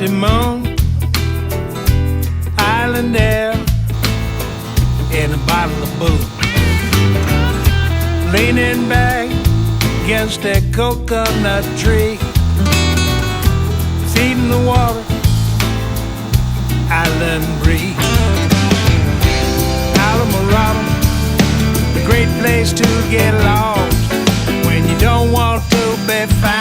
empty moon, island air, and a bottle of booze. Leaning back against that coconut tree, feeding the water, island breeze. Islamorada, a great place to get lost when you don't want to be found.